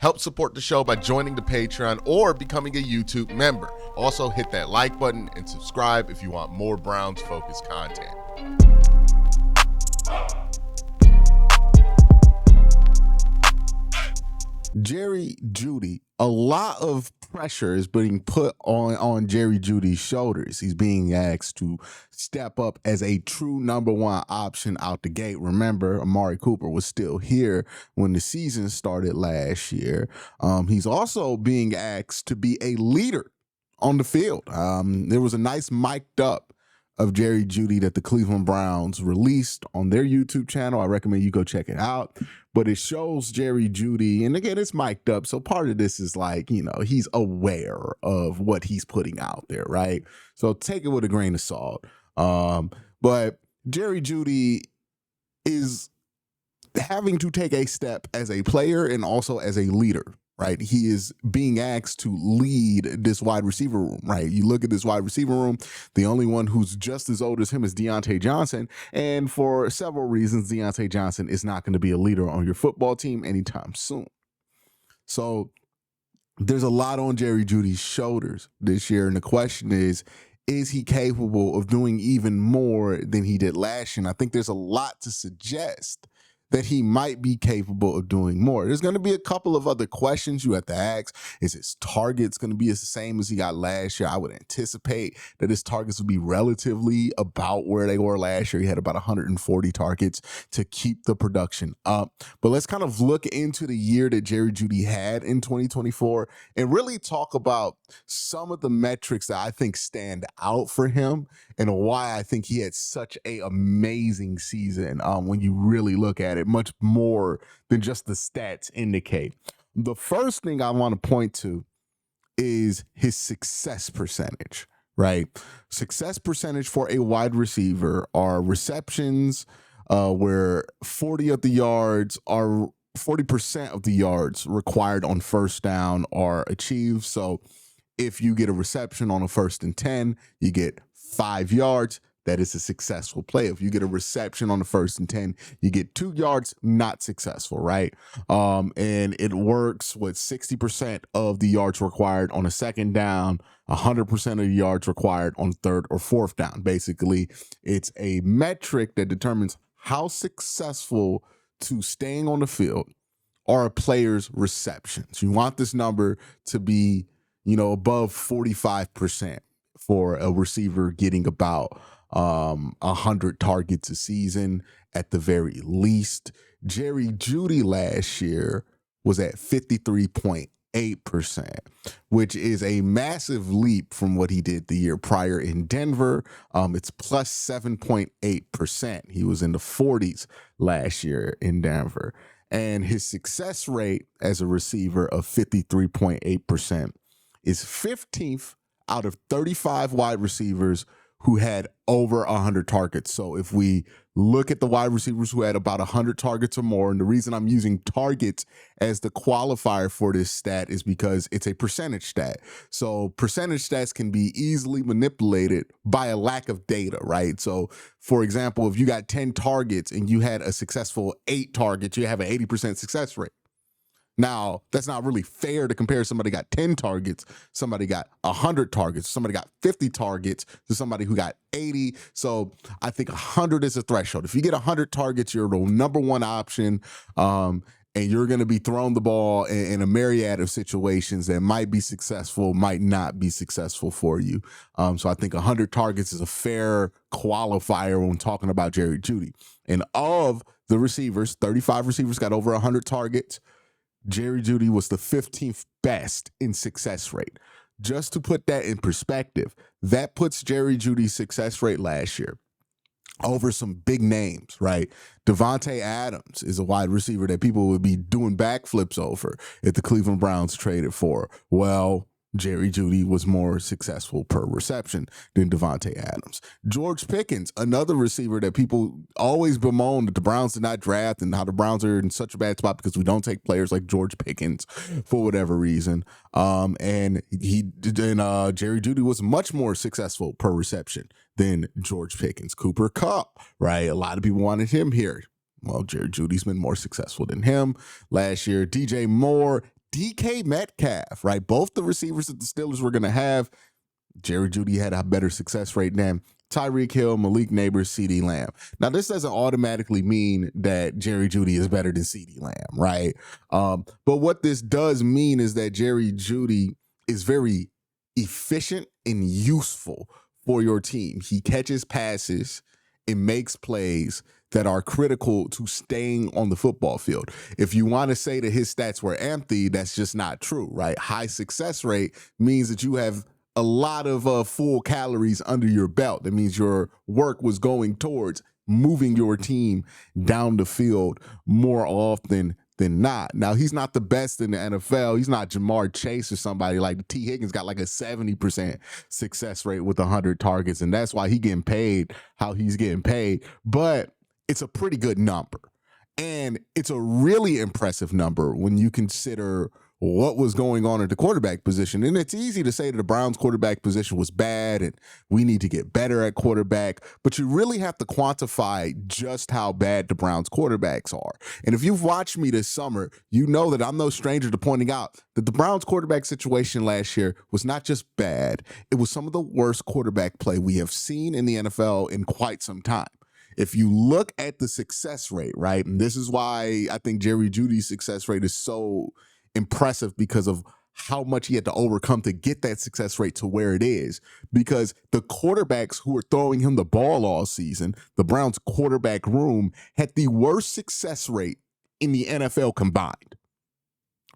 Help support the show by joining the Patreon or becoming a YouTube member. Also, hit that like button and subscribe if you want more Browns-focused content. Jeudy, a lot of pressure is being put on Jeudy's shoulders. He's being asked to step up as a true number one option out the gate. Remember, Amari Cooper was still here when the season started last year. He's also being asked to be a leader on the field. There was a nice mic'd up of Jeudy that the Cleveland Browns released on their YouTube channel. I recommend you go check it out. But it shows Jeudy, and again, it's mic'd up. So part of this is like, he's aware of what he's putting out there, right? So take it with a grain of salt. But Jeudy is having to take a step as a player and also as a leader, right? He is being asked to lead this wide receiver room, right? You look at this wide receiver room, the only one who's just as old as him is Diontae Johnson. And for several reasons, Diontae Johnson is not going to be a leader on your football team anytime soon. So there's a lot on Jeudy's shoulders this year. And the question is he capable of doing even more than he did last year? And I think there's a lot to suggest that he might be capable of doing more. There's going to be a couple of other questions you have to ask. Is his targets going to be the same as he got last year? I would anticipate that his targets would be relatively about where they were last year. He had about 140 targets to keep the production up. But let's kind of look into the year that Jeudy had in 2024 and really talk about some of the metrics that I think stand out for him and why I think he had such an amazing season when you really look at it, much more than just the stats indicate. The first thing I want to point to is his success percentage, right? Success percentage for a wide receiver are receptions where 40% of the yards required on first down are achieved. So if you get a reception on a 1st and 10, you get 5 yards. That is a successful play. If you get a reception on the 1st and 10, you get 2 yards, not successful, right? And it works with 60% of the yards required on a 2nd down, 100% of the yards required on 3rd or 4th down. Basically, it's a metric that determines how successful to staying on the field are a player's receptions. You want this number to be, above 45% for a receiver getting about 100 targets a season at the very least. Jeudy last year was at 53.8%, which is a massive leap from what he did the year prior in Denver. It's plus 7.8%. He was in the 40s last year in Denver. And his success rate as a receiver of 53.8% is 15th out of 35 wide receivers who had over 100 targets. So if we look at the wide receivers who had about 100 targets or more, and the reason I'm using targets as the qualifier for this stat is because it's a percentage stat. So percentage stats can be easily manipulated by a lack of data, right? So for example, if you got 10 targets and you had a successful 8 targets, you have an 80% success rate. Now, that's not really fair to compare somebody got 10 targets, somebody got 100 targets, somebody got 50 targets to somebody who got 80. So I think 100 is a threshold. If you get 100 targets, you're the number one option, and you're going to be throwing the ball in a myriad of situations that might be successful, might not be successful for you. So I think 100 targets is a fair qualifier when talking about Jeudy. And of the receivers, 35 receivers got over 100 targets. Jeudy was the 15th best in success rate. Just to put that in perspective, that puts Jeudy's success rate last year over some big names, right? Devontae Adams is a wide receiver that people would be doing backflips over if the Cleveland Browns traded for. Well, Jeudy was more successful per reception than Devontae Adams. George Pickens, another receiver that people always bemoan that the Browns did not draft and how the Browns are in such a bad spot because we don't take players like George Pickens for whatever reason. And Jeudy was much more successful per reception than George Pickens. Cooper Kupp, right? A lot of people wanted him here. Well, Jeudy's been more successful than him last year. DJ Moore, DK Metcalf, right? Both the receivers that the Steelers were going to have, Jerry Jeudy had a better success rate than Tyreek Hill, Malik Neighbors, CeeDee Lamb. Now, this doesn't automatically mean that Jerry Jeudy is better than CeeDee Lamb, right? But what this does mean is that Jerry Jeudy is very efficient and useful for your team. He catches passes and makes plays that are critical to staying on the football field. If you want to say that his stats were empty, that's just not true, right? High success rate means that you have a lot of full calories under your belt. That means your work was going towards moving your team down the field more often than not. Now, he's not the best in the NFL. He's not Jamar Chase or somebody like T. Higgins got like a 70% success rate with 100 targets, and that's why he's getting paid how he's getting paid. But it's a pretty good number. And it's a really impressive number when you consider what was going on at the quarterback position. And it's easy to say that the Browns quarterback position was bad and we need to get better at quarterback, but you really have to quantify just how bad the Browns quarterbacks are. And if you've watched me this summer, you know that I'm no stranger to pointing out that the Browns quarterback situation last year was not just bad, it was some of the worst quarterback play we have seen in the NFL in quite some time. If you look at the success rate, right, and this is why I think Jerry Jeudy's success rate is so impressive because of how much he had to overcome to get that success rate to where it is, because the quarterbacks who were throwing him the ball all season, the Browns quarterback room, had the worst success rate in the NFL combined,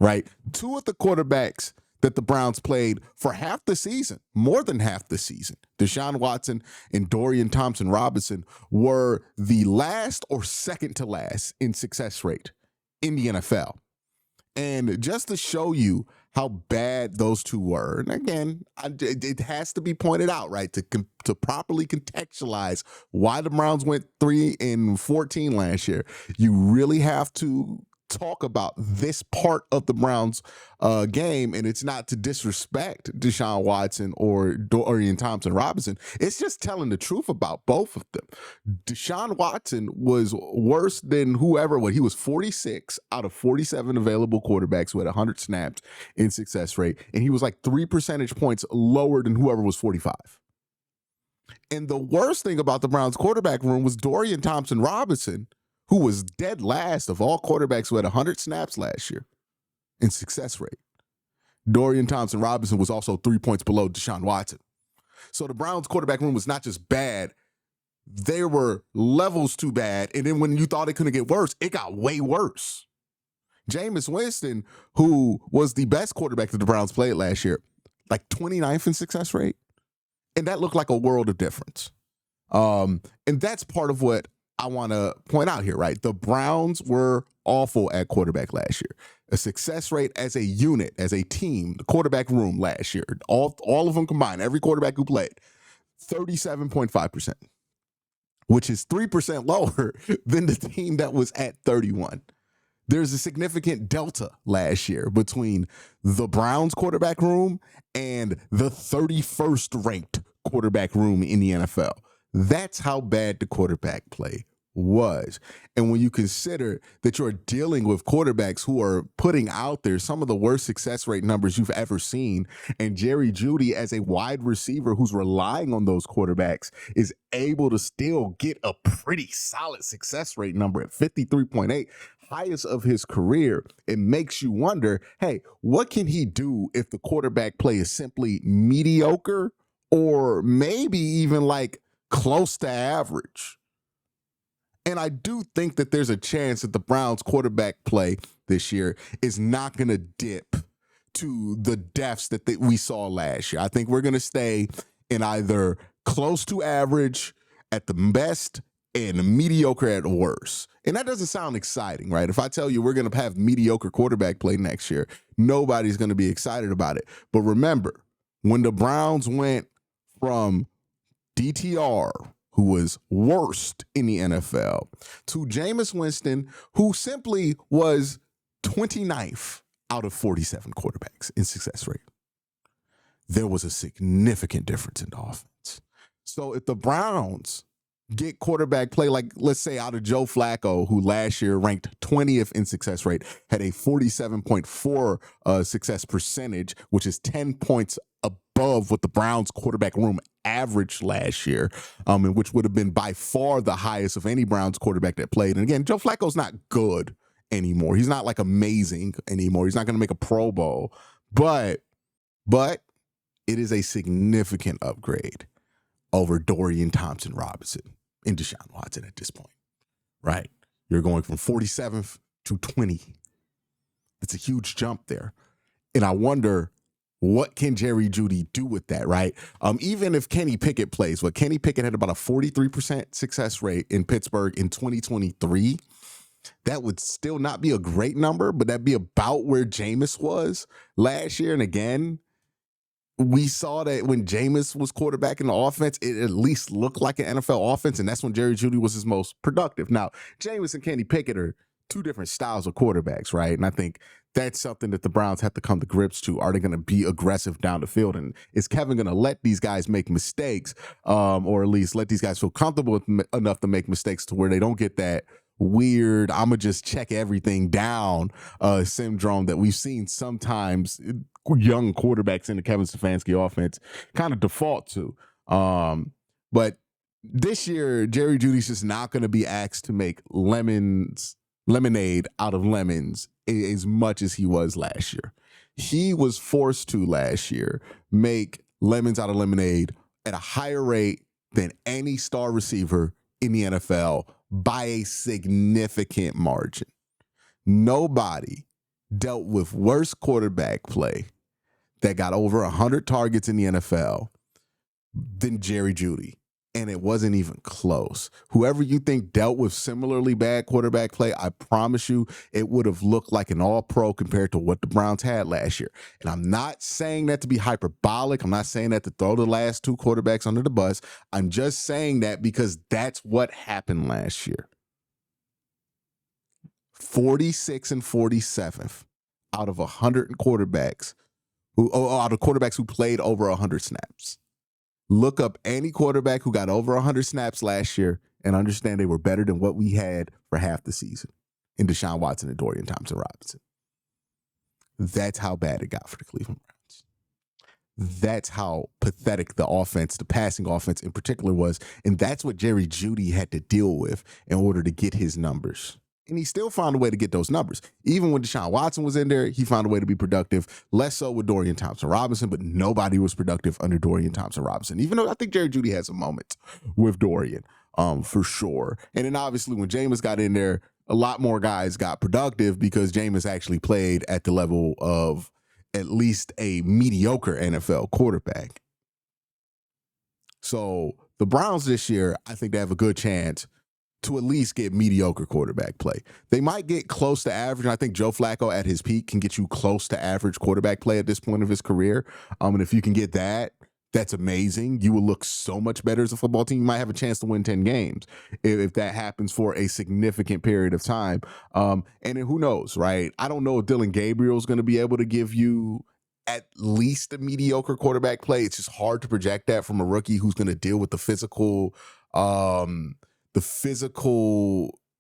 right? Two of the quarterbacks that the Browns played for half the season, more than half the season, Deshaun Watson and Dorian Thompson-Robinson, were the last or second to last in success rate in the NFL. And just to show you how bad those two were, and again, it has to be pointed out, right, to properly contextualize why the Browns went 3-14 last year, you really have to talk about this part of the Browns game, and it's not to disrespect Deshaun Watson or Dorian Thompson-Robinson. It's just telling the truth about both of them. Deshaun Watson was worse than whoever. He was 46 out of 47 available quarterbacks who had 100 snaps in success rate, and he was like 3 percentage points lower than whoever was 45. And the worst thing about the Browns quarterback room was Dorian Thompson-Robinson, who was dead last of all quarterbacks who had 100 snaps last year in success rate. Dorian Thompson-Robinson was also 3 points below Deshaun Watson. So the Browns quarterback room was not just bad, there were levels too bad, and then when you thought it couldn't get worse, it got way worse. Jameis Winston, who was the best quarterback that the Browns played last year, like 29th in success rate, and that looked like a world of difference. And that's part of what I want to point out here, right? The Browns were awful at quarterback last year. A success rate as a unit, as a team, the quarterback room last year, all of them combined, every quarterback who played, 37.5%, which is 3% lower than the team that was at 31. There's a significant delta last year between the Browns quarterback room and the 31st ranked quarterback room in the NFL. That's how bad the quarterback play was. And when you consider that you're dealing with quarterbacks who are putting out there some of the worst success rate numbers you've ever seen, and Jerry Jeudy as a wide receiver who's relying on those quarterbacks is able to still get a pretty solid success rate number at 53.8, highest of his career, it makes you wonder, hey, what can he do if the quarterback play is simply mediocre or maybe even like close to average? And I do think that there's a chance that the Browns quarterback play this year is not going to dip to the depths that we saw last year. I think we're going to stay in either close to average at the best and mediocre at worst. And that doesn't sound exciting, right? If I tell you we're going to have mediocre quarterback play next year, nobody's going to be excited about it. But remember, when the Browns went from DTR, who was worst in the NFL, to Jameis Winston, who simply was 29th out of 47 quarterbacks in success rate, there was a significant difference in the offense. So if the Browns get quarterback play, like let's say out of Joe Flacco, who last year ranked 20th in success rate, had a 47.4 success percentage, which is 10 points above what the Browns quarterback room averaged last year, and which would have been by far the highest of any Browns quarterback that played. And again, Joe Flacco's not good anymore. He's not like amazing anymore. He's not going to make a Pro Bowl, but it is a significant upgrade over Dorian Thompson-Robinson and Deshaun Watson at this point, right? You're going from 47th to 20. It's a huge jump there. And I wonder, what can Jerry Jeudy do with that, right? Even if Kenny Pickett plays, Kenny Pickett had about a 43% success rate in Pittsburgh in 2023. That would still not be a great number, but that'd be about where Jameis was last year. And again, we saw that when Jameis was quarterback in the offense, it at least looked like an NFL offense, and that's when Jerry Jeudy was his most productive. Now, Jameis and Kenny Pickett are two different styles of quarterbacks, right? And I think that's something that the Browns have to come to grips to. Are they going to be aggressive down the field? And is Kevin going to let these guys make mistakes, or at least let these guys feel comfortable enough to make mistakes to where they don't get that weird, I'm going to just check everything down syndrome that we've seen sometimes young quarterbacks in the Kevin Stefanski offense kind of default to. But this year, Jerry Jeudy's just not going to be asked to make lemonade out of lemons as much as he was last year. He was forced to last year make lemons out of lemonade at a higher rate than any star receiver in the NFL by a significant margin. Nobody dealt with worse quarterback play that got over 100 targets in the NFL than Jerry Jeudy. And it wasn't even close. Whoever you think dealt with similarly bad quarterback play, I promise you, it would have looked like an all-pro compared to what the Browns had last year. And I'm not saying that to be hyperbolic. I'm not saying that to throw the last two quarterbacks under the bus. I'm just saying that because that's what happened last year. 46 and 47th out of 100 quarterbacks who played over 100 snaps. Look up any quarterback who got over 100 snaps last year and understand they were better than what we had for half the season in Deshaun Watson and Dorian Thompson-Robinson. That's how bad it got for the Cleveland Browns. That's how pathetic the offense, the passing offense in particular was. And that's what Jerry Jeudy had to deal with in order to get his numbers. And he still found a way to get those numbers. Even when Deshaun Watson was in there, he found a way to be productive. Less so with Dorian Thompson-Robinson, but nobody was productive under Dorian Thompson-Robinson. Even though I think Jerry Jeudy had some moments with Dorian, for sure. And then obviously when Jameis got in there, a lot more guys got productive because Jameis actually played at the level of at least a mediocre NFL quarterback. So the Browns this year, I think they have a good chance to at least get mediocre quarterback play. They might get close to average. I think Joe Flacco at his peak can get you close to average quarterback play at this point of his career. And if you can get that, that's amazing. You will look so much better as a football team. You might have a chance to win 10 games if that happens for a significant period of time. And then who knows, right? I don't know if Dylan Gabriel is going to be able to give you at least a mediocre quarterback play. It's just hard to project that from a rookie who's going to deal with the physical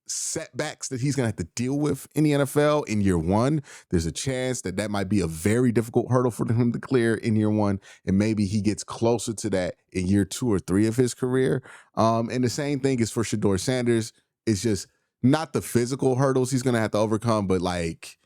setbacks that he's going to have to deal with in the NFL in year one. There's a chance that might be a very difficult hurdle for him to clear in year one. And maybe he gets closer to that in year 2 or 3 of his career. And the same thing is for Shedeur Sanders. It's just not the physical hurdles he's going to have to overcome, but like,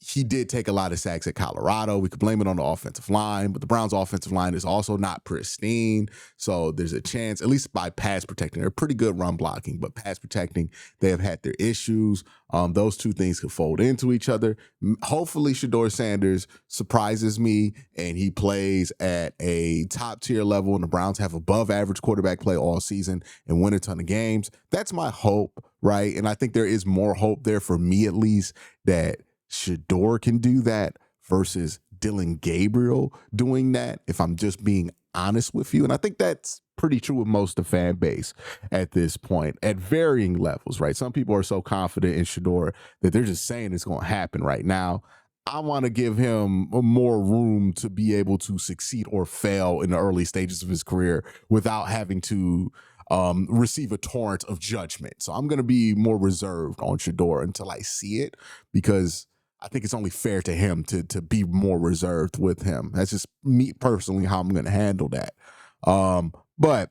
he did take a lot of sacks at Colorado. We could blame it on the offensive line, but the Browns' offensive line is also not pristine. So there's a chance, at least by pass protecting. They're pretty good run blocking, but pass protecting, they have had their issues. Those two things could fold into each other. Hopefully, Shedeur Sanders surprises me and he plays at a top tier level and the Browns have above average quarterback play all season and win a ton of games. That's my hope, right? And I think there is more hope there for me, at least, that Shedeur can do that versus Dylan Gabriel doing that, if I'm just being honest with you. And I think that's pretty true with most of the fan base at this point at varying levels, right? Some people are so confident in Shedeur that they're just saying it's going to happen right now. I want to give him more room to be able to succeed or fail in the early stages of his career without having to receive a torrent of judgment. So I'm going to be more reserved on Shedeur until I see it, because I think it's only fair to him to be more reserved with him. That's just me personally, how I'm going to handle that. But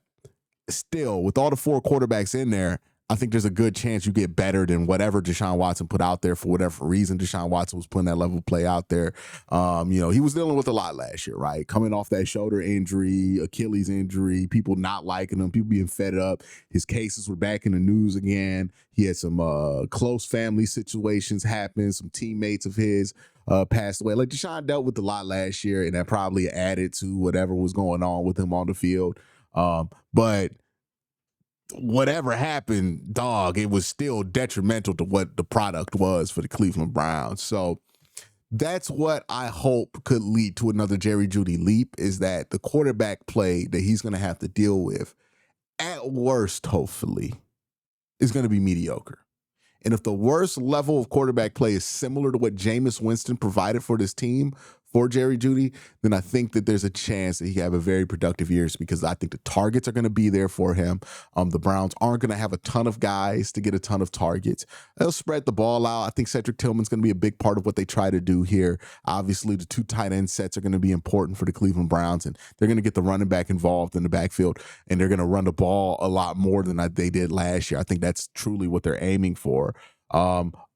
still, with all the 4 quarterbacks in there, I think there's a good chance you get better than whatever Deshaun Watson put out there. For whatever reason, Deshaun Watson was putting that level of play out there. He was dealing with a lot last year, right? Coming off that shoulder injury, Achilles injury, people not liking him, people being fed up. His cases were back in the news again. He had some close family situations happen. Some teammates of his passed away. Like, Deshaun dealt with a lot last year, and that probably added to whatever was going on with him on the field. But whatever happened, dog, it was still detrimental to what the product was for the Cleveland Browns. So that's what I hope could lead to another Jerry Jeudy leap, is that the quarterback play that he's going to have to deal with, at worst, hopefully, is going to be mediocre. And if the worst level of quarterback play is similar to what Jameis Winston provided for this team for Jerry Jeudy, then I think that there's a chance that he can have a very productive year, because I think the targets are going to be there for him. The Browns aren't going to have a ton of guys to get a ton of targets. They'll spread the ball out. I think Cedric Tillman's going to be a big part of what they try to do here. Obviously, the 2 tight end sets are going to be important for the Cleveland Browns, and they're going to get the running back involved in the backfield, and they're going to run the ball a lot more than they did last year. I think that's truly what they're aiming for.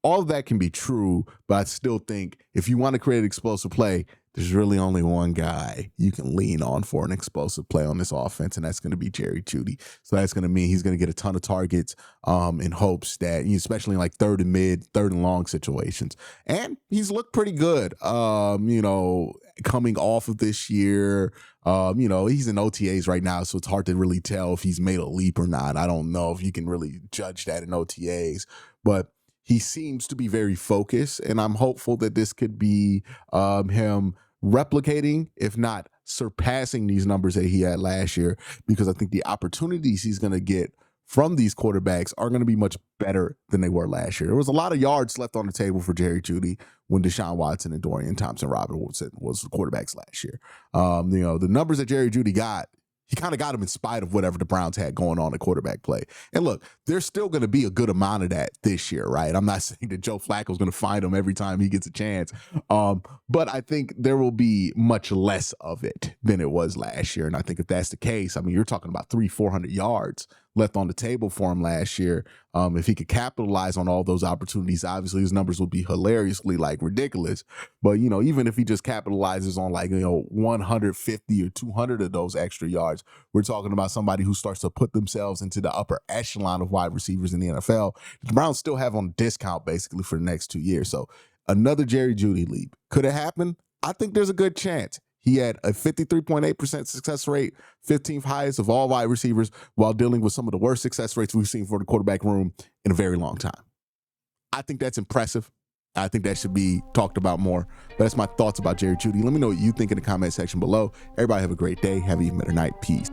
All of that can be true, but I still think if you want to create an explosive play, there's really only one guy you can lean on for an explosive play on this offense, and that's going to be Jerry Jeudy. So that's going to mean he's going to get a ton of targets in hopes that, especially in like 3rd and mid, 3rd and long situations. And he's looked pretty good, coming off of this year. He's in OTAs right now, so it's hard to really tell if he's made a leap or not. I don't know if you can really judge that in OTAs, but he seems to be very focused, and I'm hopeful that this could be him replicating, if not surpassing, these numbers that he had last year, because I think the opportunities he's going to get from these quarterbacks are going to be much better than they were last year. There was a lot of yards left on the table for Jerry Jeudy when Deshaun Watson and Dorian Thompson-Robinson was the quarterbacks last year. The numbers that Jerry Jeudy got, he kind of got him in spite of whatever the Browns had going on at quarterback play. And look, there's still going to be a good amount of that this year, right? I'm not saying that Joe Flacco's going to find him every time he gets a chance. But I think there will be much less of it than it was last year. And I think if that's the case, you're talking about 300-400 yards left on the table for him last year. If he could capitalize on all those opportunities, obviously his numbers would be hilariously ridiculous. But, even if he just capitalizes on 150 or 200 of those extra yards, we're talking about somebody who starts to put themselves into the upper echelon of wide receivers in the NFL. The Browns still have on discount basically for the next 2 years. So another Jerry Jeudy leap. Could it happen? I think there's a good chance. He had a 53.8% success rate, 15th highest of all wide receivers, while dealing with some of the worst success rates we've seen for the quarterback room in a very long time. I think that's impressive. I think that should be talked about more. But that's my thoughts about Jerry Jeudy. Let me know what you think in the comment section below. Everybody have a great day. Have an even better night. Peace.